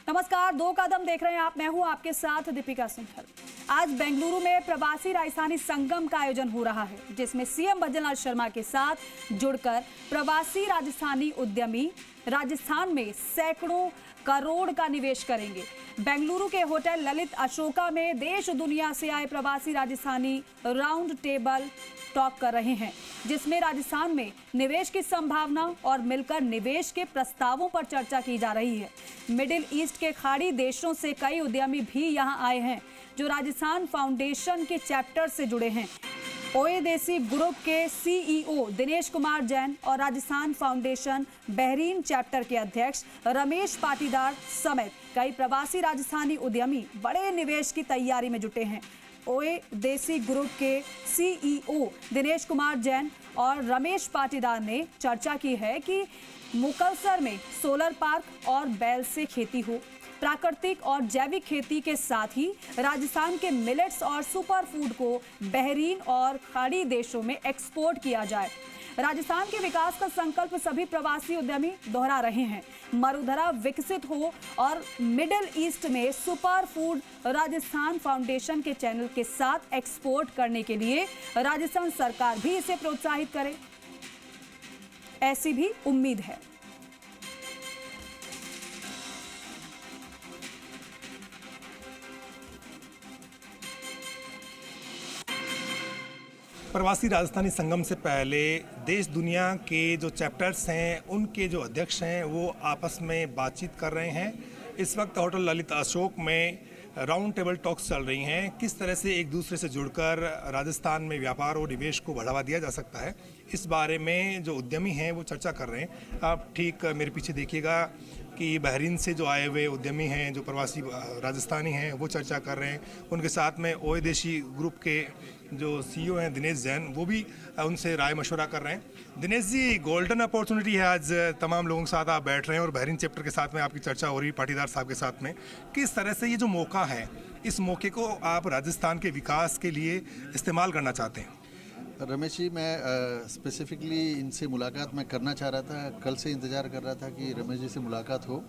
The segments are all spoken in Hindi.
नमस्कार, दो कदम देख रहे हैं आप। मैं हूं आपके साथ दीपिका सिंघल। आज बेंगलुरु में प्रवासी राजस्थानी संगम का आयोजन हो रहा है, जिसमें सीएम भजनलाल शर्मा के साथ जुड़कर प्रवासी राजस्थानी उद्यमी राजस्थान में सैकड़ों करोड़ का निवेश करेंगे। बेंगलुरु के होटल ललित अशोका में देश दुनिया से आए प्रवासी राजस्थानी राउंड टेबल टॉक कर रहे हैं, जिसमें राजस्थान में निवेश की संभावना और मिलकर निवेश के प्रस्तावों पर चर्चा की जा रही है। मिडिल ईस्ट के खाड़ी देशों से कई उद्यमी भी यहां आए हैं, जो राजस्थान फाउंडेशन के चैप्टर से जुड़े हैं। ओएदेसी ग्रुप के सीईओ दिनेश कुमार जैन और राजस्थान फाउंडेशन बहरीन चैप्टर के अध्यक्ष रमेश पाटीदार समेत कई प्रवासी राजस्थानी उद्यमी बड़े निवेश की तैयारी में जुटे हैं। ओएदेसी ग्रुप के सीईओ दिनेश कुमार जैन और रमेश पाटीदार ने चर्चा की है कि मुकलसर में सोलर पार्क और बैल से खेती हो, प्राकृतिक और जैविक खेती के साथ ही राजस्थान के मिलेट्स और सुपर फूड को बहरीन और खाड़ी देशों में एक्सपोर्ट किया जाए। राजस्थान के विकास का संकल्प सभी प्रवासी उद्यमी दोहरा रहे हैं। मरुधरा विकसित हो और मिडिल ईस्ट में सुपर फूड राजस्थान फाउंडेशन के चैनल के साथ एक्सपोर्ट करने के लिए राजस्थान सरकार भी इसे प्रोत्साहित करे, ऐसी भी उम्मीद है। प्रवासी राजस्थानी संगम से पहले देश दुनिया के जो चैप्टर्स हैं, उनके जो अध्यक्ष हैं, वो आपस में बातचीत कर रहे हैं। इस वक्त होटल ललित अशोक में राउंड टेबल टॉक्स चल रही हैं। किस तरह से एक दूसरे से जुड़कर राजस्थान में व्यापार और निवेश को बढ़ावा दिया जा सकता है, इस बारे में जो उद्यमी हैं वो चर्चा कर रहे हैं। आप ठीक मेरे पीछे देखिएगा कि बहरीन से जो आए हुए उद्यमी हैं, जो प्रवासी राजस्थानी हैं, वो चर्चा कर रहे हैं। उनके साथ में ओएदेसी ग्रुप के जो सीईओ हैं दिनेश जैन, वो भी उनसे राय मशवरा कर रहे हैं। दिनेश जी, गोल्डन अपॉर्चुनिटी है, आज तमाम लोगों के साथ आप बैठ रहे हैं और बहरीन चैप्टर के साथ में आपकी चर्चा हो रही है पाटीदार साहब के साथ में। किस तरह से ये जो मौका है, इस मौके को आप राजस्थान के विकास के लिए इस्तेमाल करना चाहते हैं? रमेश जी, मैं स्पेसिफिकली इनसे मुलाकात मैं करना चाह रहा था। कल से इंतज़ार कर रहा था कि रमेश जी से मुलाकात हो,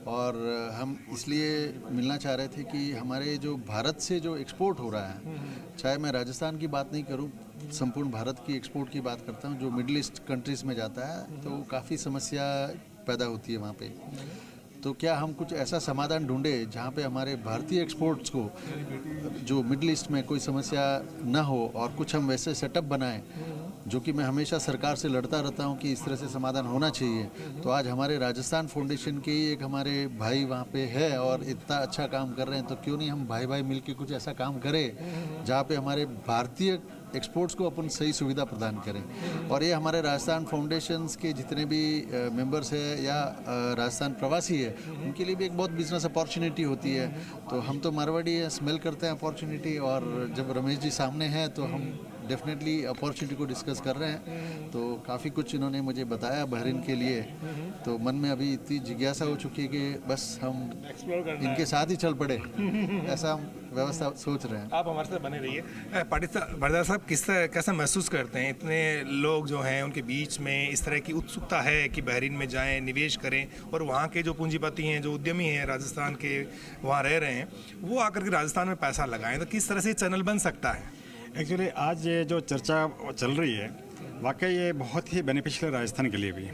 और हम इसलिए मिलना चाह रहे थे कि हमारे जो भारत से जो एक्सपोर्ट हो रहा है, चाहे मैं राजस्थान की बात नहीं करूं, संपूर्ण भारत की एक्सपोर्ट की बात करता हूं, जो मिडिल ईस्ट कंट्रीज़ में जाता है तो काफ़ी समस्या पैदा होती है वहाँ पे। तो क्या हम कुछ ऐसा समाधान ढूंढे जहाँ पे हमारे भारतीय एक्सपोर्ट्स को जो मिडिल ईस्ट में कोई समस्या ना हो, और कुछ हम वैसे सेटअप बनाएं, जो कि मैं हमेशा सरकार से लड़ता रहता हूं कि इस तरह से समाधान होना चाहिए। तो आज हमारे राजस्थान फाउंडेशन के ही एक हमारे भाई वहाँ पे है और इतना अच्छा काम कर रहे हैं, तो क्यों नहीं हम भाई भाई मिलके कुछ ऐसा काम करें जहाँ पे हमारे भारतीय एक्सपोर्ट्स को अपन सही सुविधा प्रदान करें। और ये हमारे राजस्थान फाउंडेशंस के जितने भी मेंबर्स हैं या राजस्थान प्रवासी है, उनके लिए भी एक बहुत बिजनेस अपॉर्चुनिटी होती है। तो हम तो मारवाड़ी है, स्मेल करते हैं अपॉर्चुनिटी, और जब रमेश जी सामने हैं तो हम डेफिनेटली अपॉर्चुनिटी को डिस्कस कर रहे हैं। तो काफ़ी कुछ इन्होंने मुझे बताया बहरीन के लिए, तो मन में अभी इतनी जिज्ञासा हो चुकी है कि बस हम इनके साथ ही चल पड़े, ऐसा हम व्यवस्था सोच रहे हैं। आप हमारे साथ बने रहिए। पाटीदार साहब, कैसा महसूस करते हैं, इतने लोग जो हैं उनके बीच में इस तरह की उत्सुकता है कि बहरीन में जाएं, निवेश करें, और वहाँ के जो पूंजीपति हैं, जो उद्यमी हैं राजस्थान के, वहाँ रह रहे हैं, वो आकर के राजस्थान में पैसा लगाएं, तो किस तरह से चैनल बन सकता है? एक्चुअली आज ये जो चर्चा चल रही है, वाकई ये बहुत ही बेनिफिशियल है राजस्थान के लिए भी।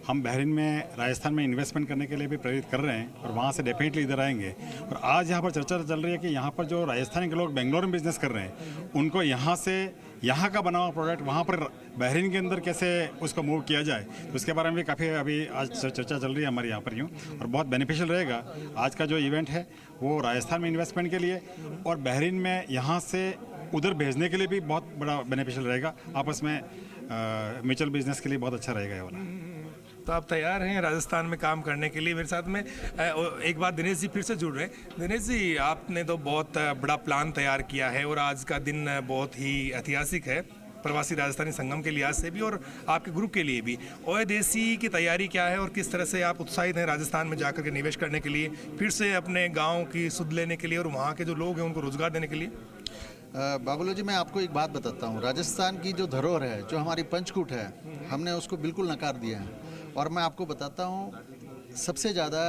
हम बहरीन में राजस्थान में इन्वेस्टमेंट करने के लिए भी प्रेरित कर रहे हैं, और वहाँ से डेफिनेटली इधर आएंगे। और आज यहाँ पर चर्चा चल रही है कि यहाँ पर जो राजस्थान के लोग बेंगलोर में बिजनेस कर रहे हैं, उनको यहाँ से यहाँ का बना हुआ प्रोडक्ट वहाँ पर बहरीन के अंदर कैसे उसको मूव किया जाए, तो उसके बारे में भी काफ़ी अभी आज चर्चा चल रही है हमारे यहाँ पर यूँ, और बहुत बेनिफिशियल रहेगा। आज का जो इवेंट है वो राजस्थान में इन्वेस्टमेंट के लिए और बहरीन में यहाँ से उधर भेजने के लिए भी बहुत बड़ा बेनिफिशियल रहेगा। आपस में म्यूचुअल बिजनेस के लिए बहुत अच्छा रहेगा ये वाला। तो आप तैयार हैं राजस्थान में काम करने के लिए? मेरे साथ में एक बार दिनेश जी फिर से जुड़ रहे हैं। दिनेश जी, आपने तो बहुत बड़ा प्लान तैयार किया है और आज का दिन बहुत ही ऐतिहासिक है प्रवासी राजस्थानी संगम के लिहाज से भी और आपके ग्रुप के लिए भी। ओएदेसी की तैयारी क्या है और किस तरह से आप उत्साहित हैं राजस्थान में जाकर के निवेश करने के लिए, फिर से अपने गाँव की सुध लेने के लिए और वहाँ के जो लोग हैं उनको रोजगार देने के लिए? बाबूलाल जी, मैं आपको एक बात बताता हूँ। राजस्थान की जो धरोहर है, जो हमारी पंचकूट है, हमने उसको बिल्कुल नकार दिया है। और मैं आपको बताता हूँ, सबसे ज़्यादा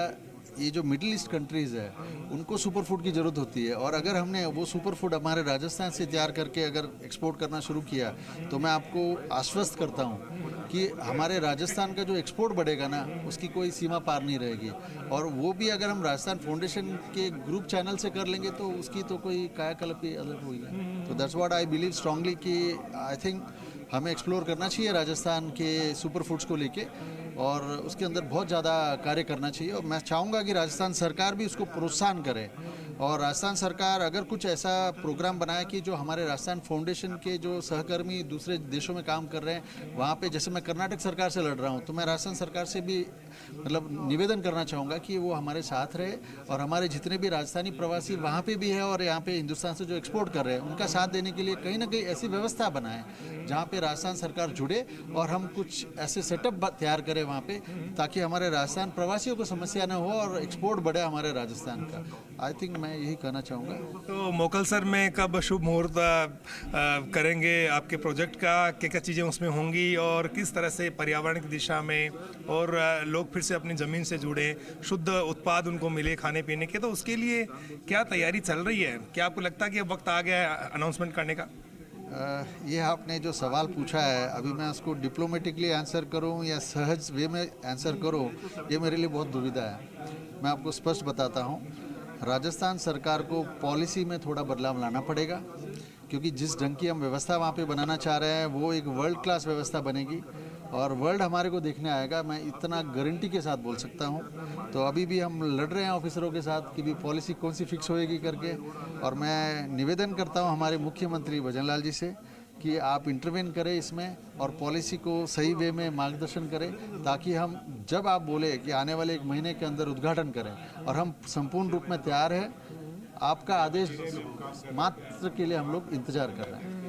ये जो मिडिल ईस्ट कंट्रीज़ है उनको सुपर फूड की ज़रूरत होती है, और अगर हमने वो सुपर फूड हमारे राजस्थान से तैयार करके अगर एक्सपोर्ट करना शुरू किया तो मैं आपको आश्वस्त करता हूँ कि हमारे राजस्थान का जो एक्सपोर्ट बढ़ेगा ना, उसकी कोई सीमा पार नहीं रहेगी। और वो भी अगर हम राजस्थान फाउंडेशन के ग्रुप चैनल से कर लेंगे तो उसकी तो कोई कायाकल्प ही अलग हुई है। तो that's what I believe strongly कि आई थिंक हमें एक्सप्लोर करना चाहिए राजस्थान के सुपर फूड्स को लेके, और उसके अंदर बहुत ज़्यादा कार्य करना चाहिए। और मैं चाहूँगा कि राजस्थान सरकार भी उसको प्रोत्साहन करे, और राजस्थान सरकार अगर कुछ ऐसा प्रोग्राम बनाए कि जो हमारे राजस्थान फाउंडेशन के जो सहकर्मी दूसरे देशों में काम कर रहे हैं वहाँ पे, जैसे मैं कर्नाटक सरकार से लड़ रहा हूँ, तो मैं राजस्थान सरकार से भी मतलब निवेदन करना चाहूँगा कि वो हमारे साथ रहे, और हमारे जितने भी राजस्थानी प्रवासी वहाँ पे भी है और यहाँ पे हिंदुस्तान से जो एक्सपोर्ट कर रहे हैं उनका साथ देने के लिए कहीं ना कहीं ऐसी व्यवस्था बनाए जहाँ पे राजस्थान सरकार जुड़े, और हम कुछ ऐसे सेटअप तैयार करें वहाँ पे, ताकि हमारे राजस्थान प्रवासियों को समस्या न हो और एक्सपोर्ट बढ़े हमारे राजस्थान का। आई थिंक मैं यही कहना चाहूँगा। तो मोकल सर में कब शुभ मुहूर्त करेंगे आपके प्रोजेक्ट का, क्या क्या चीज़ें उसमें होंगी, और किस तरह से पर्यावरण की दिशा में और लोग फिर से अपनी ज़मीन से जुड़े, शुद्ध उत्पाद उनको मिले खाने पीने के, तो उसके लिए क्या तैयारी चल रही है? क्या आपको लगता है कि अब वक्त आ गया है अनाउंसमेंट करने का? ये आपने जो सवाल पूछा है, अभी मैं उसको डिप्लोमेटिकली आंसर करूं या सहज वे में आंसर करूं, ये मेरे लिए बहुत दुविधा है। मैं आपको स्पष्ट बताता हूं, राजस्थान सरकार को पॉलिसी में थोड़ा बदलाव लाना पड़ेगा, क्योंकि जिस ढंग की हम व्यवस्था वहाँ पे बनाना चाह रहे हैं वो एक वर्ल्ड क्लास व्यवस्था बनेगी, और वर्ल्ड हमारे को देखने आएगा, मैं इतना गारंटी के साथ बोल सकता हूँ। तो अभी भी हम लड़ रहे हैं ऑफिसरों के साथ कि भी पॉलिसी कौन सी फिक्स होएगी करके, और मैं निवेदन करता हूँ हमारे मुख्यमंत्री भजन लाल जी से कि आप इंटरवेन करें इसमें और पॉलिसी को सही वे में मार्गदर्शन करें, ताकि हम जब आप बोले कि आने वाले 1 महीने के अंदर उद्घाटन करें, और हम संपूर्ण रूप में तैयार हैं, आपका आदेश मात्र के लिए हम लोग इंतजार कर रहे हैं।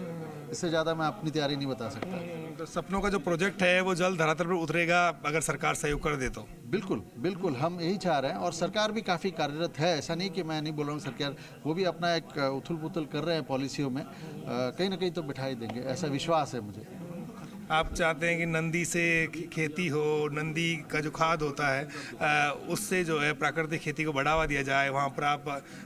इससे ज़्यादा मैं अपनी तैयारी नहीं बता सकता। तो सपनों का जो प्रोजेक्ट है वो जल्द धरातल पर उतरेगा अगर सरकार सहयोग कर दे तो? बिल्कुल बिल्कुल, हम यही चाह रहे हैं, और सरकार भी काफ़ी कार्यरत है, ऐसा नहीं कि मैं नहीं बोल रहा हूँ। सरकार वो भी अपना एक उथल पुथल कर रहे हैं पॉलिसियों में, कहीं ना कहीं तो बिठाई देंगे, ऐसा विश्वास है मुझे। आप चाहते हैं कि नंदी से खेती हो, नंदी का जो खाद होता है उससे जो है प्राकृतिक खेती को बढ़ावा दिया जाए, वहाँ पर आप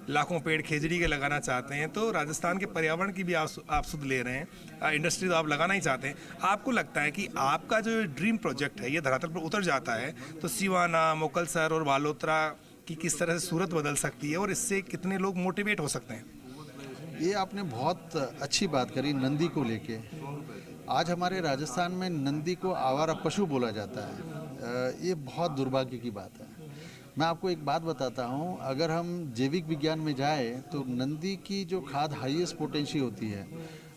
लाखों पेड़ खेजड़ी के लगाना चाहते हैं, तो राजस्थान के पर्यावरण की भी आप सुध ले रहे हैं, इंडस्ट्री तो आप लगाना ही चाहते हैं। आपको लगता है कि आपका जो ड्रीम प्रोजेक्ट है ये धरातल पर उतर जाता है तो सिवाना, मोकलसर और बालोतरा की किस तरह से सूरत बदल सकती है, और इससे कितने लोग मोटिवेट हो सकते हैं? ये आपने बहुत अच्छी बात करी नंदी को लेके। आज हमारे राजस्थान में नंदी को आवारा पशु बोला जाता है, ये बहुत दुर्भाग्य की बात है। मैं आपको एक बात बताता हूँ, अगर हम जैविक विज्ञान में जाए तो नंदी की जो खाद हाईएस्ट पोटेंशियल होती है,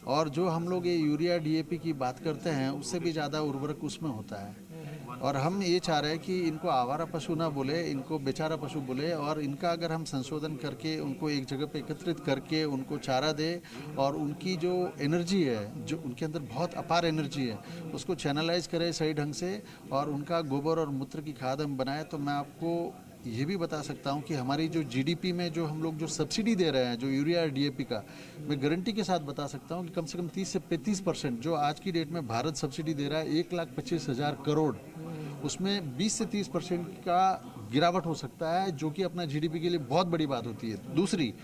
और जो हम लोग ये यूरिया डीएपी की बात करते हैं उससे भी ज़्यादा उर्वरक उसमें होता है। और हम ये चाह रहे हैं कि इनको आवारा पशु ना बोले, इनको बेचारा पशु बोले, और इनका अगर हम संशोधन करके उनको एक जगह पे एकत्रित करके उनको चारा दे, और उनकी जो एनर्जी है, जो उनके अंदर बहुत अपार एनर्जी है, उसको चैनलाइज करें सही ढंग से, और उनका गोबर और मूत्र की खाद हम बनाएं, तो मैं आपको ये भी बता सकता हूँ कि हमारी जो जीडीपी में जो हम लोग जो सब्सिडी दे रहे हैं, जो यूरिया डीएपी का, मैं गारंटी के साथ बता सकता हूँ कि कम से कम 30 से 35% जो आज की डेट में भारत सब्सिडी दे रहा है 1,25,000 करोड़, उसमें 20 से 30% का गिरावट हो सकता है, जो कि अपना जीडीपी के लिए बहुत बड़ी बात होती है। दूसरी,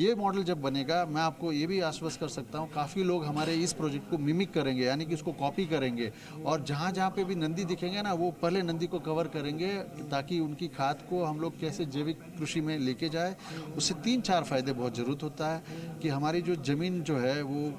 ये मॉडल जब बनेगा, मैं आपको ये भी आश्वस्त कर सकता हूँ, काफ़ी लोग हमारे इस प्रोजेक्ट को मिमिक करेंगे, यानी कि उसको कॉपी करेंगे, और जहाँ जहाँ पे भी नंदी दिखेंगे ना, वो पहले नंदी को कवर करेंगे, ताकि उनकी खाद को हम लोग कैसे जैविक कृषि में लेके जाए। उससे 3-4 फायदे बहुत ज़रूरत होता है कि हमारी जो ज़मीन जो है वो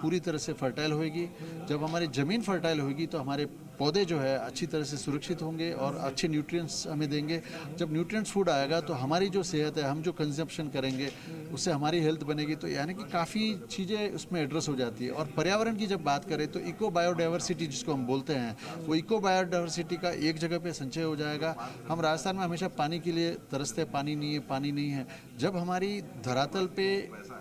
पूरी तरह से फर्टाइल होएगी। जब हमारी ज़मीन फर्टाइल होगी तो हमारे पौधे जो है अच्छी तरह से सुरक्षित होंगे और अच्छे न्यूट्रिएंट्स हमें देंगे। जब न्यूट्रिएंट्स फूड आएगा तो हमारी जो सेहत है, हम जो कंजप्शन करेंगे उससे हमारी हेल्थ बनेगी। तो यानी कि काफ़ी चीज़ें उसमें एड्रेस हो जाती है। और पर्यावरण की जब बात करें तो इको बायोडाइवर्सिटी जिसको हम बोलते हैं, वो इको बायोडाइवर्सिटी का एक जगह पे संचय हो जाएगा। हम राजस्थान में हमेशा पानी के लिए तरसते, पानी नहीं है। जब हमारी धरातल पे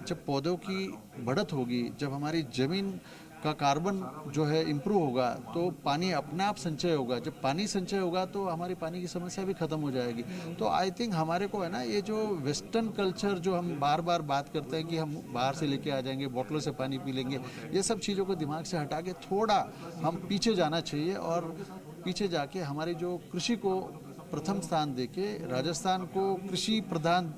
जब पौधों की बढ़त होगी, जब हमारी ज़मीन का कार्बन जो है इम्प्रूव होगा, तो पानी अपने आप संचय होगा। जब पानी संचय होगा तो हमारी पानी की समस्या भी खत्म हो जाएगी। तो आई थिंक हमारे को है ना, ये जो वेस्टर्न कल्चर जो हम बार बार बात करते हैं कि हम बाहर से लेके आ जाएंगे, बोतलों से पानी पी लेंगे, ये सब चीज़ों को दिमाग से हटा के थोड़ा हम पीछे जाना चाहिए, और पीछे जाके हमारी जो कृषि को प्रथम स्थान देके राजस्थान को कृषि प्रधान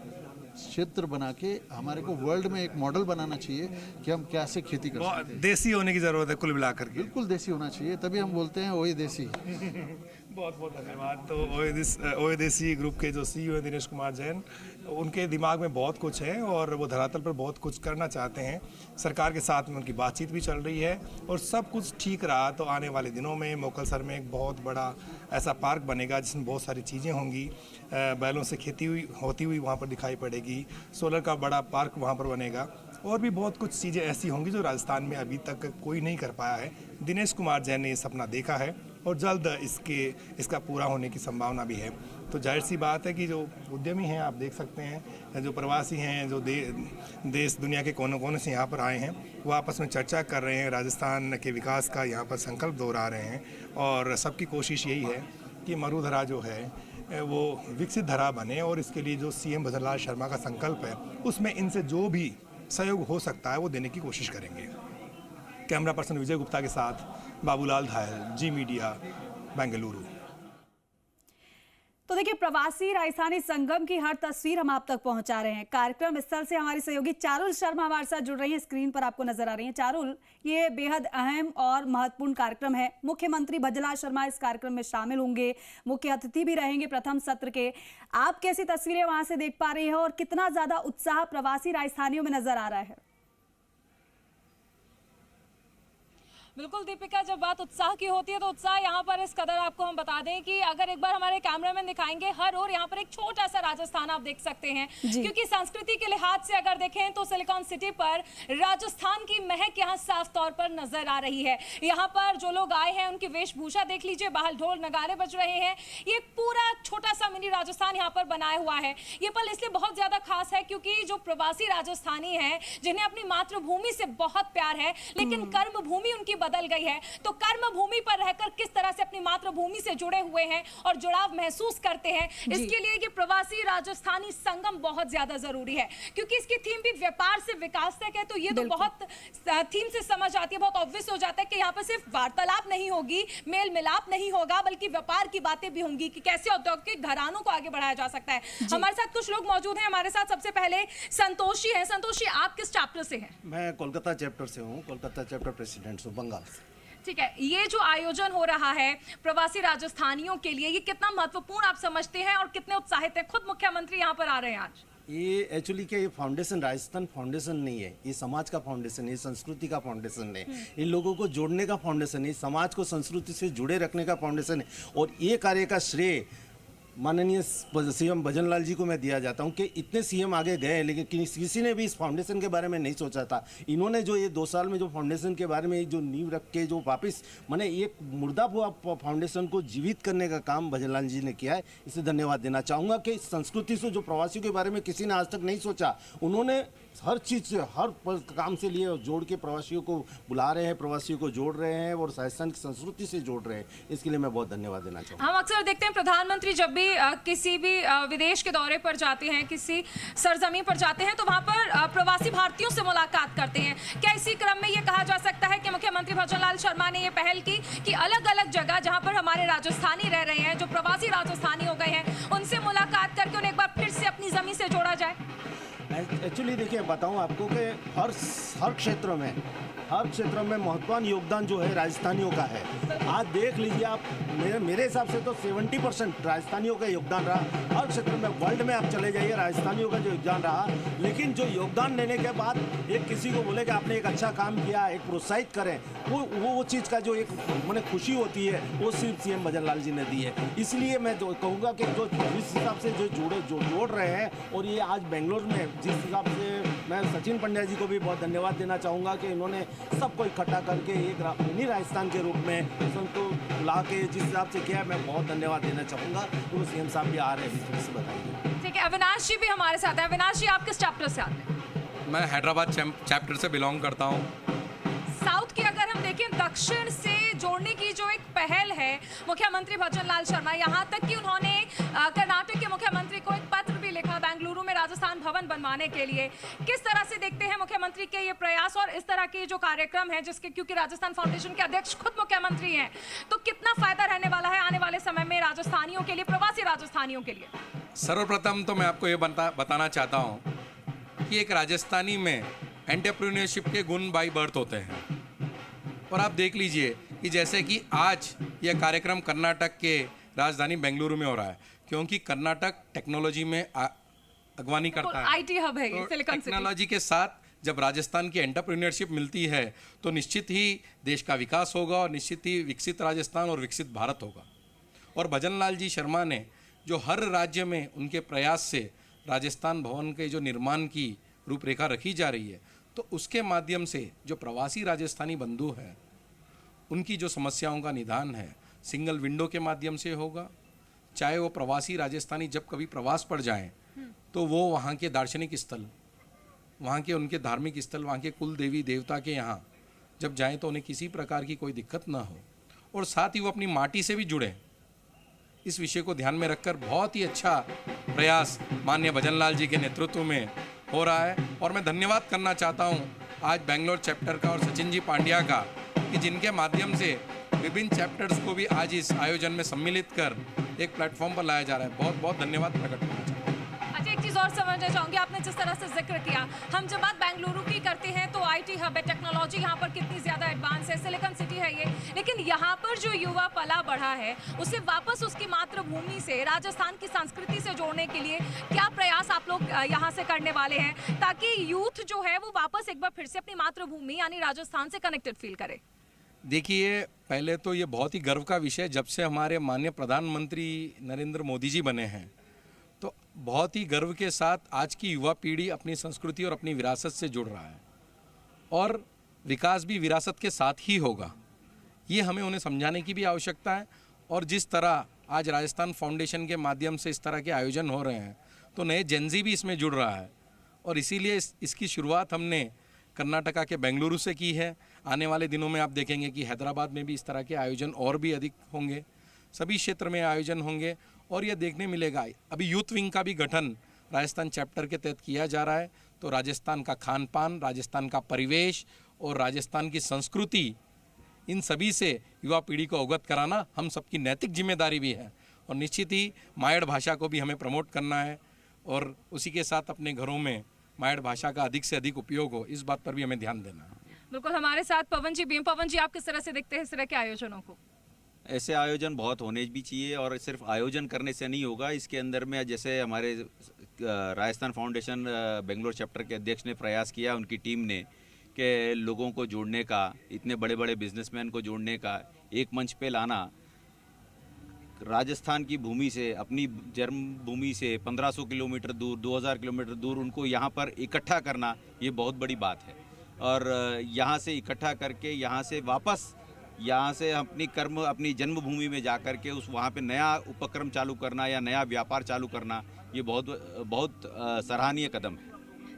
क्षेत्र बना के हमारे को वर्ल्ड में एक मॉडल बनाना चाहिए कि हम कैसे खेती कर सकते हैं। देसी होने की जरूरत है कुल मिलाकर के। बिल्कुल देसी होना चाहिए, तभी हम बोलते हैं वही देसी। बहुत बहुत धन्यवाद। तो ओए देसी ग्रुप के जो सीईओ हैं दिनेश कुमार जैन, उनके दिमाग में बहुत कुछ है और वो धरातल पर बहुत कुछ करना चाहते हैं। सरकार के साथ में उनकी बातचीत भी चल रही है और सब कुछ ठीक रहा तो आने वाले दिनों में मोकलसर में एक बहुत बड़ा ऐसा पार्क बनेगा जिसमें बहुत सारी चीज़ें होंगी। बैलों से खेती होती हुई वहाँ पर दिखाई पड़ेगी। सोलर का बड़ा पार्क वहाँ पर बनेगा और भी बहुत कुछ चीज़ें ऐसी होंगी जो राजस्थान में अभी तक कोई नहीं कर पाया है। दिनेश कुमार जैन ने ये सपना देखा है और जल्द इसका पूरा होने की संभावना भी है। तो जाहिर सी बात है कि जो उद्यमी हैं, आप देख सकते हैं, जो प्रवासी हैं, जो देश दुनिया के कोनों कोनों से यहाँ पर आए हैं, वो आपस में चर्चा कर रहे हैं, राजस्थान के विकास का यहाँ पर संकल्प दोहरा रहे हैं और सबकी कोशिश यही है कि मरुधरा जो है वो विकसित धरा बने और इसके लिए जो सीएम भजनलाल शर्मा का संकल्प है उसमें इनसे जो भी सहयोग हो सकता है वो देने की कोशिश करेंगे। कैमरा पर्सन विजय गुप्ता के साथ बाबूलाल धायल, जी मीडिया, बेंगलुरु। तो देखिए, प्रवासी राजस्थानी संगम की हर तस्वीर हम आप तक पहुंचा रहे हैं। कार्यक्रम स्थल से हमारी सहयोगी चारुल शर्मा हमारे साथ जुड़ रही हैं, स्क्रीन पर आपको नजर आ रही हैं। चारुल, ये बेहद अहम और महत्वपूर्ण कार्यक्रम है। मुख्यमंत्री भजनलाल शर्मा इस कार्यक्रम में शामिल होंगे, मुख्य अतिथि भी रहेंगे प्रथम सत्र के। आप कैसी तस्वीरें वहां से देख पा रही हैं और कितना ज्यादा उत्साह प्रवासी राजस्थानियों में नजर आ रहा है? बिल्कुल दीपिका, जब बात उत्साह की होती है तो उत्साह यहाँ पर इस कदर आपको हम बता दें कि अगर एक बार हमारे कैमरामैन दिखाएंगे, हर ओर यहाँ पर एक छोटा सा राजस्थान आप देख सकते हैं, क्योंकि संस्कृति के लिहाज से अगर देखें तो सिलिकॉन सिटी पर राजस्थान की महक यहाँ साफ तौर पर नजर आ रही है। यहाँ पर जो लोग आए हैं उनकी वेशभूषा देख लीजिए, बाहर ढोल नगाड़े बज रहे हैं। ये पूरा छोटा सा मिनी राजस्थान यहाँ पर बनाया हुआ है। ये पल इसलिए बहुत ज्यादा खास है क्योंकि जो प्रवासी राजस्थानी है, जिन्हें अपनी मातृभूमि से बहुत प्यार है लेकिन कर्म भूमि उनकी बदल गई है, तो कर्म भूमि पर रहकर किस तरह से अपनी मातृभूमि से जुड़े हुए हैं और जुड़ाव महसूस करते हैं, इसके लिए ये प्रवासी राजस्थानी संगम बहुत ज्यादा जरूरी है। क्योंकि इसकी थीम भी व्यापार से विकास तक है, तो ये तो बहुत थीम से समझ आती है, बहुत ऑब्वियस हो जाता है कि यहाँ पर सिर्फ वार्तालाप नहीं होगी, मेल मिलाप नहीं होगा, बल्कि व्यापार की बातें भी होंगी कि कैसे औद्योगिक घरानों को आगे बढ़ाया जा सकता है। हमारे साथ कुछ लोग मौजूद हैं। हमारे साथ सबसे पहले संतोष जी हैं। संतोष जी, आप किस चैप्टर से हैं? मैं कोलकाता चैप्टर से हूँ, कोलकाता चैप्टर प्रेसिडेंट हूँ, बंगाल से। ठीक है, ये जो आयोजन हो रहा है प्रवासी राजस्थानियों के लिए, ये कितना महत्वपूर्ण आप समझते हैं और कितने उत्साहित हैं? खुद मुख्यमंत्री यहाँ पर आ रहे हैं आज। ये एक्चुअली क्या, ये फाउंडेशन राजस्थान फाउंडेशन नहीं है, ये समाज का फाउंडेशन है, संस्कृति का फाउंडेशन है, इन लोगों को जोड़ने का फाउंडेशन है, समाज को संस्कृति से जुड़े रखने का फाउंडेशन है। और ये कार्य का श्रेय माननीय सीएम भजनलाल जी को मैं दिया जाता हूं कि इतने सीएम आगे गए लेकिन किसी ने भी इस फाउंडेशन के बारे में नहीं सोचा था। इन्होंने जो ये 2 साल में जो फाउंडेशन के बारे में जो नींव रख के जो वापस माने एक मुर्दा हुआ फाउंडेशन को जीवित करने का काम भजनलाल जी ने किया है, इसे धन्यवाद देना चाहूँगा कि संस्कृति से जो प्रवासियों के बारे में किसी ने आज तक नहीं सोचा, उन्होंने हर चीज़ से हर काम से लिए जोड़ के प्रवासियों को बुला रहे हैं, प्रवासियों को जोड़ रहे हैं और राजस्थान की संस्कृति से जोड़ रहे हैं। इसके लिए मैं बहुत धन्यवाद देना चाहूँगा। हम अक्सर देखते हैं प्रधानमंत्री जब भी किसी भी विदेश के दौरे पर जाते हैं, किसी सरजमीन पर जाते हैं, तो वहाँ पर प्रवासी भारतीयों से मुलाकात करते हैं। क्या इसी क्रम में ये कहा जा सकता है कि मुख्यमंत्री भजनलाल शर्मा ने ये पहल की कि अलग अलग जगह जहाँ पर हमारे राजस्थानी रह रहे हैं, जो प्रवासी राजस्थानी हो गए हैं, उन्से मुलाकात करके उन्हें एक बार फिर से अपनी जमीन से जोड़ा जाए? एक्चुअली देखिए, बताऊं आपको कि हर क्षेत्र में महत्वपूर्ण योगदान जो है राजस्थानियों का है। आज देख लीजिए आप, मेरे हिसाब से तो 70% राजस्थानियों का योगदान रहा। हर क्षेत्र में वर्ल्ड में आप चले जाइए, राजस्थानियों का जो योगदान रहा। लेकिन जो योगदान देने के बाद एक किसी को बोले कि आपने एक अच्छा काम किया, एक प्रोत्साहित करें, वो चीज़ का जो एक मैंने खुशी होती है वो सिर्फ सीएम भजनलाल जी ने दी है। इसलिए मैं जो कहूँगा कि जो जिस हिसाब से जो जोड़ रहे हैं, और ये आज बेंगलोर में जिस हिसाब से, मैं सचिन पंड्या जी को भी बहुत धन्यवाद देना चाहूँगा कि इन्होंने सबको इकट्ठा करके एक मिनी राजस्थान के रूप में सबको ला के जिस हिसाब से किया है, मैं बहुत धन्यवाद देना चाहूँगा। तो सीएम साहब भी आ रहे हैं, इससे बताइए। ठीक है, अविनाश जी भी हमारे साथ हैं। अविनाश जी, आप किस चैप्टर से आते हैं? मैं हैदराबाद चैप्टर से बिलोंग करता हूँ। साउथ की अगर हम देखें, दक्षिण से जोड़ने की जो एक पहल है मुख्यमंत्री भजनलाल शर्मा, यहाँ तक कि उन्होंने कर्नाटक के मुख्यमंत्री को एक पत्र भी लिखा, बेंगलुरु में राजस्थान राजस्थान भवन बनवाने के लिए। किस तरह से देखते हैं मुख्यमंत्री के ये प्रयास और इस तरह के जो कार्यक्रम है, जिसके क्योंकि राजस्थान फाउंडेशन के अध्यक्ष खुद मुख्यमंत्री हैं, तो कितना फायदा रहने वाला है आने वाले समय में राजस्थानियों के लिए, प्रवासी राजस्थानियों के लिए? सर्वप्रथम तो मैं आपको ये बताना चाहता हूँ कि एक राजस्थानी में एंटरप्रेन्योरशिप के गुण बाई बर्थ होते हैं। और आप देख लीजिए कि जैसे कि आज यह कार्यक्रम कर्नाटक के राजधानी बेंगलुरु में हो रहा है, क्योंकि कर्नाटक टेक्नोलॉजी में अगवानी करता है, आईटी हब है ये, सिलिकॉन सिटी। टेक्नोलॉजी के साथ जब राजस्थान की एंटरप्रेन्योरशिप मिलती है तो निश्चित ही देश का विकास होगा और निश्चित ही विकसित राजस्थान और विकसित भारत होगा। और भजन लाल जी शर्मा ने जो हर राज्य में उनके प्रयास से राजस्थान भवन के जो निर्माण की रूपरेखा रखी जा रही है, तो उसके माध्यम से जो प्रवासी राजस्थानी बंधु हैं उनकी जो समस्याओं का निदान है सिंगल विंडो के माध्यम से होगा। चाहे वो प्रवासी राजस्थानी जब कभी प्रवास पर जाएं तो वो वहाँ के दार्शनिक स्थल, वहाँ के उनके धार्मिक स्थल, वहाँ के कुल देवी देवता के यहाँ जब जाएं तो उन्हें किसी प्रकार की कोई दिक्कत ना हो, और साथ ही वो अपनी माटी से भी जुड़े। इस विषय को ध्यान में रखकर बहुत ही अच्छा प्रयास माननीय भजन लाल जी के नेतृत्व में हो रहा है। और मैं धन्यवाद करना चाहता हूँ आज बेंगलोर चैप्टर का और सचिन जी पांड्या का, कि जिनके माध्यम से विभिन्न चैप्टर्स को भी आज इस आयोजन में सम्मिलित कर एक प्लेटफॉर्म पर लाया जा रहा है। बहुत बहुत धन्यवाद प्रकट करना चाहता हूँ। अच्छा, एक चीज़ और समझना चाहूँगी, आपने जिस तरह से जिक्र किया, हम जब बात बेंगलुरु की करते हैं तो आईटी हब है, टेक्नोलॉजी यहाँ पर कितनी ज़्यादा एडवांस है, सिलिकॉन सिटी है ये, लेकिन यहाँ पर जो युवा पला बढ़ा है उसे वापस उसकी मातृभूमि से, राजस्थान की संस्कृति से जोड़ने के लिए क्या प्रयास आप लोग यहाँ से करने वाले हैं, ताकि यूथ जो है वो वापस एक बार फिर से अपनी मातृभूमि यानी राजस्थान से कनेक्टेड फील करे? देखिए, पहले तो ये बहुत ही गर्व का विषय, जब से हमारे माननीय प्रधानमंत्री नरेंद्र मोदी जी बने हैं तो बहुत ही गर्व के साथ आज की युवा पीढ़ी अपनी संस्कृति और अपनी विरासत से जुड़ रहा है, और विकास भी विरासत के साथ ही होगा, ये हमें उन्हें समझाने की भी आवश्यकता है। और जिस तरह आज राजस्थान फाउंडेशन के माध्यम से इस तरह के आयोजन हो रहे हैं तो नए जेनजी भी इसमें जुड़ रहा है, और इसीलिए इसकी शुरुआत हमने कर्नाटका के बेंगलुरु से की है। आने वाले दिनों में आप देखेंगे कि हैदराबाद में भी इस तरह के आयोजन और भी अधिक होंगे, सभी क्षेत्र में आयोजन होंगे। और यह देखने मिलेगा, अभी यूथ विंग का भी गठन राजस्थान चैप्टर के तहत किया जा रहा है, तो राजस्थान का खान पान, राजस्थान का परिवेश और राजस्थान की संस्कृति, इन सभी से युवा पीढ़ी को अवगत कराना हम सबकी नैतिक जिम्मेदारी भी है। और निश्चित ही मायड़ भाषा को भी हमें प्रमोट करना है, और उसी के साथ अपने घरों में मायड़ भाषा का अधिक से अधिक उपयोग हो, इस बात पर भी हमें ध्यान देना है। बिल्कुल, हमारे साथ पवन जी भी हैं। पवन जी, आप किस तरह से देखते हैं इस तरह के आयोजनों को? ऐसे आयोजन बहुत होने भी चाहिए, और सिर्फ आयोजन करने से नहीं होगा, इसके अंदर में जैसे हमारे राजस्थान फाउंडेशन बेंगलोर चैप्टर के अध्यक्ष ने प्रयास किया, उनकी टीम ने, कि लोगों को जोड़ने का, इतने बड़े बड़े बिजनेसमैन को जोड़ने का, एक मंच पे लाना, राजस्थान की भूमि से, अपनी जन्मभूमि से 1500 किलोमीटर दूर, 2000 किलोमीटर दूर उनको यहाँ पर इकट्ठा करना, ये बहुत बड़ी बात है। और यहाँ से इकट्ठा करके यहाँ से वापस, यहाँ से अपनी जन्मभूमि में जा कर के वहाँ पे नया उपक्रम चालू करना या नया व्यापार चालू करना, ये बहुत सराहनीय कदम है।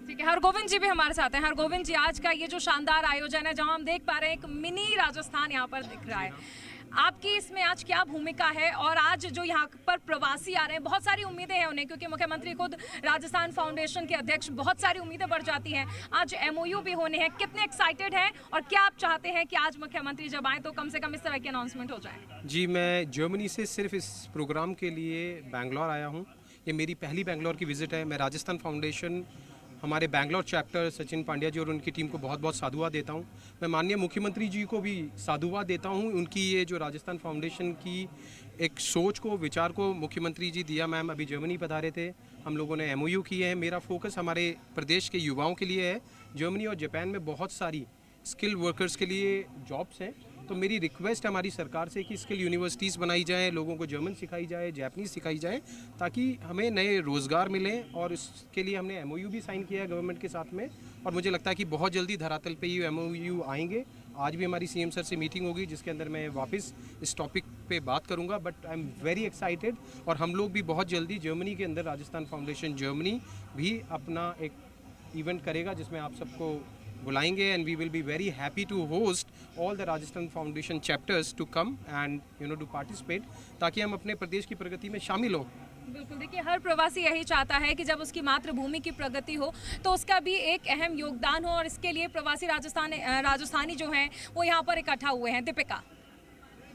ठीक है, हरगोविंद जी भी हमारे साथ हैं। हरगोविंद जी, आज का ये जो शानदार आयोजन है, जहां हम देख पा रहे हैं एक मिनी राजस्थान यहाँ पर दिख रहा है, आपकी इसमें आज क्या भूमिका है? और आज जो यहाँ पर प्रवासी आ रहे हैं, बहुत सारी उम्मीदें हैं उन्हें, क्योंकि मुख्यमंत्री खुद राजस्थान फाउंडेशन के अध्यक्ष, बहुत सारी उम्मीदें बढ़ जाती हैं। आज एमओयू भी होने हैं, कितने एक्साइटेड हैं और क्या आप चाहते हैं कि आज मुख्यमंत्री जब आए तो कम से कम इस तरह की अनाउंसमेंट हो जाए? जी, मैं जर्मनी से सिर्फ इस प्रोग्राम के लिए बेंगलोर आया हूँ। ये मेरी पहली बेंगलोर की विजिट है। मैं राजस्थान फाउंडेशन, हमारे बेंगलोर चैप्टर सचिन पांड्या जी और उनकी टीम को बहुत बहुत साधुवाद देता हूँ। मैं माननीय मुख्यमंत्री जी को भी साधुवाद देता हूँ। उनकी ये जो राजस्थान फाउंडेशन की एक सोच को, विचार को मुख्यमंत्री जी दिया मैम अभी जर्मनी पधारे थे, हम लोगों ने एमओयू किए हैं। मेरा फोकस हमारे प्रदेश के युवाओं के लिए है। जर्मनी और जापान में बहुत सारी स्किल वर्कर्स के लिए जॉब्स हैं, तो मेरी रिक्वेस्ट है हमारी सरकार से कि स्किल यूनिवर्सिटीज़ बनाई जाएँ, लोगों को जर्मन सिखाई जाए, जापानीज़ सिखाई जाए, ताकि हमें नए रोज़गार मिलें। और इसके लिए हमने एमओयू भी साइन किया है गवर्नमेंट के साथ में, और मुझे लगता है कि बहुत जल्दी धरातल पे ये एमओयू आएंगे। आज भी हमारी सीएम सर से मीटिंग होगी, जिसके अंदर मैं वापस इस टॉपिक पे बात करूंगा। But I am very excited, और हम लोग भी बहुत जल्दी जर्मनी के अंदर राजस्थान फाउंडेशन जर्मनी भी अपना एक इवेंट करेगा, जिसमें आप सबको बुलाएंगे, and we will be very happy to host all the Rajasthan foundation chapters to come and to participate, ताकि हम अपने प्रदेश की प्रगति में शामिल हो बिल्कुल, देखिए हर प्रवासी यही चाहता है कि जब उसकी मातृभूमि की प्रगति हो तो उसका भी एक अहम योगदान हो, और इसके लिए प्रवासी राजस्थानी जो हैं वो यहाँ पर इकट्ठा हुए हैं। दीपिका,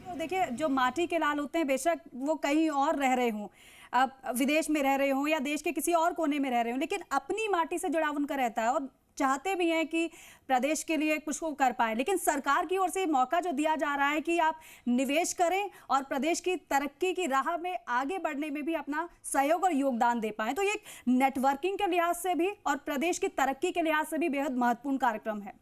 तो देखिए, जो माटी के लाल होते हैं, बेशक वो कहीं और रह रहे हों, अब विदेश में रह रहे हों या देश के किसी और कोने में रह रहे हों, लेकिन अपनी माटी से जुड़ाव उनका रहता है और चाहते भी हैं कि प्रदेश के लिए कुछ को कर पाए। लेकिन सरकार की ओर से मौका जो दिया जा रहा है कि आप निवेश करें और प्रदेश की तरक्की की राह में आगे बढ़ने में भी अपना सहयोग और योगदान दे पाएं, तो ये एक नेटवर्किंग के लिहाज से भी और प्रदेश की तरक्की के लिहाज से भी बेहद महत्वपूर्ण कार्यक्रम है।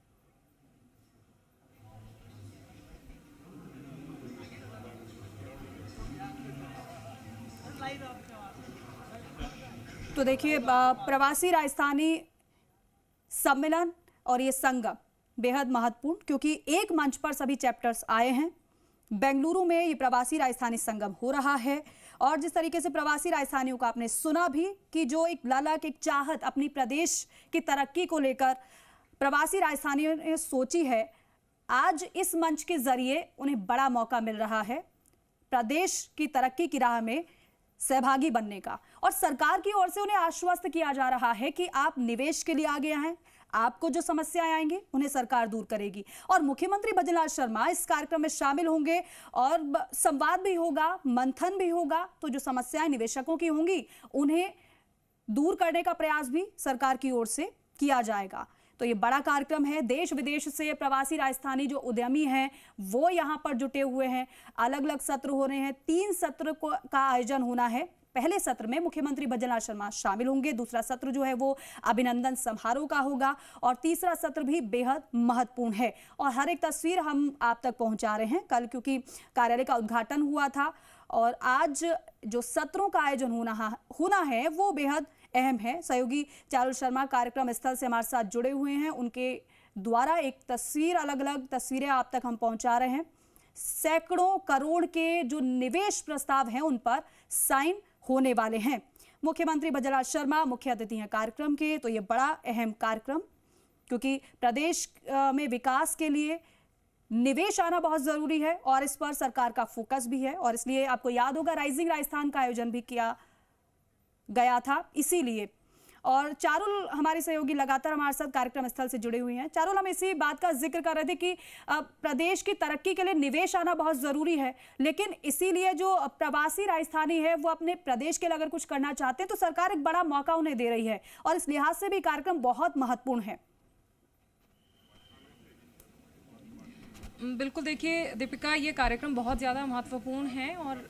तो देखिए, प्रवासी राजस्थानी सम्मेलन और ये संगम बेहद महत्वपूर्ण, क्योंकि एक मंच पर सभी चैप्टर्स आए हैं। बेंगलुरु में ये प्रवासी राजस्थानी संगम हो रहा है और जिस तरीके से प्रवासी राजस्थानियों का आपने सुना भी कि जो एक ललक, एक चाहत अपनी प्रदेश की तरक्की को लेकर प्रवासी राजस्थानियों ने सोची है, आज इस मंच के जरिए उन्हें बड़ा मौका मिल रहा है प्रदेश की तरक्की की राह में सहभागी बनने का। और सरकार की ओर से उन्हें आश्वस्त किया जा रहा है कि आप निवेश के लिए आगे हैं, आपको जो समस्याएं आएंगी उन्हें सरकार दूर करेगी। और मुख्यमंत्री भजनलाल शर्मा इस कार्यक्रम में शामिल होंगे और संवाद भी होगा, मंथन भी होगा, तो जो समस्याएं निवेशकों की होंगी उन्हें दूर करने का प्रयास भी सरकार की ओर से किया जाएगा। तो ये बड़ा कार्यक्रम है, देश विदेश से प्रवासी राजस्थानी जो उद्यमी हैं वो यहाँ पर जुटे हुए हैं। अलग अलग सत्र हो रहे हैं, 3 सत्र का आयोजन होना है। पहले सत्र में मुख्यमंत्री भजनलाल शर्मा शामिल होंगे, दूसरा सत्र जो है वो अभिनंदन समारोह का होगा और तीसरा सत्र भी बेहद महत्वपूर्ण है। और हर एक तस्वीर हम आप तक पहुंचा रहे हैं कल, क्योंकि कार्यालय का उद्घाटन हुआ था और आज जो सत्रों का आयोजन होना है वो बेहद अहम है। सहयोगी चारुल शर्मा कार्यक्रम स्थल से हमारे साथ जुड़े हुए हैं, उनके द्वारा एक तस्वीर, अलग अलग तस्वीरें आप तक हम पहुंचा रहे हैं। सैकड़ों करोड़ के जो निवेश प्रस्ताव हैं उन पर साइन होने वाले हैं। मुख्यमंत्री भजनलाल शर्मा मुख्य अतिथि हैं कार्यक्रम के, तो ये बड़ा अहम कार्यक्रम, क्योंकि प्रदेश में विकास के लिए निवेश आना बहुत जरूरी है और इस पर सरकार का फोकस भी है। और इसलिए आपको याद होगा राइजिंग राजस्थान का आयोजन भी किया गया था इसीलिए। और चारुल हमारे सहयोगी लगातार हमारे साथ कार्यक्रम स्थल से जुड़े हुए हैं। चारुल, हम इसी बात का जिक्र कर रहे थे कि प्रदेश की तरक्की के लिए निवेश आना बहुत जरूरी है, लेकिन इसीलिए जो प्रवासी राजस्थानी है वो अपने प्रदेश के लिए अगर कुछ करना चाहते हैं तो सरकार एक बड़ा मौका उन्हें दे रही है और इस लिहाज से भी कार्यक्रम बहुत महत्वपूर्ण है। बिल्कुल, देखिए दीपिका, ये कार्यक्रम बहुत ज़्यादा महत्वपूर्ण है और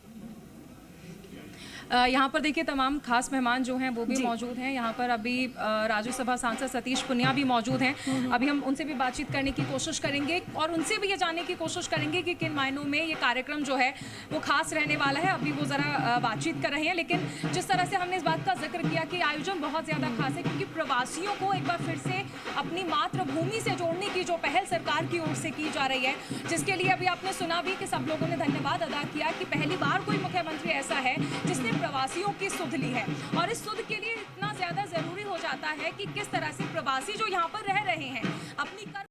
यहाँ पर देखिए तमाम खास मेहमान जो हैं वो भी मौजूद हैं। यहाँ पर अभी राज्यसभा सांसद सतीश पुनिया भी मौजूद हैं। अभी हम उनसे भी बातचीत करने की कोशिश करेंगे और उनसे भी ये जानने की कोशिश करेंगे कि किन मायनों में ये कार्यक्रम जो है वो खास रहने वाला है। अभी वो ज़रा बातचीत कर रहे हैं, लेकिन जिस तरह से हमने इस बात का जिक्र किया कि आयोजन बहुत ज़्यादा खास है, क्योंकि प्रवासियों को एक बार फिर से अपनी मातृभूमि से जोड़ने की जो पहल सरकार की ओर से की जा रही है, जिसके लिए अभी आपने सुना भी कि सब लोगों ने धन्यवाद अदा किया कि पहली बार कोई मुख्यमंत्री ऐसा है जिसने प्रवासियों की सुध ली है। और इस सुध के लिए इतना ज्यादा जरूरी हो जाता है कि किस तरह से प्रवासी जो यहाँ पर रह रहे हैं अपनी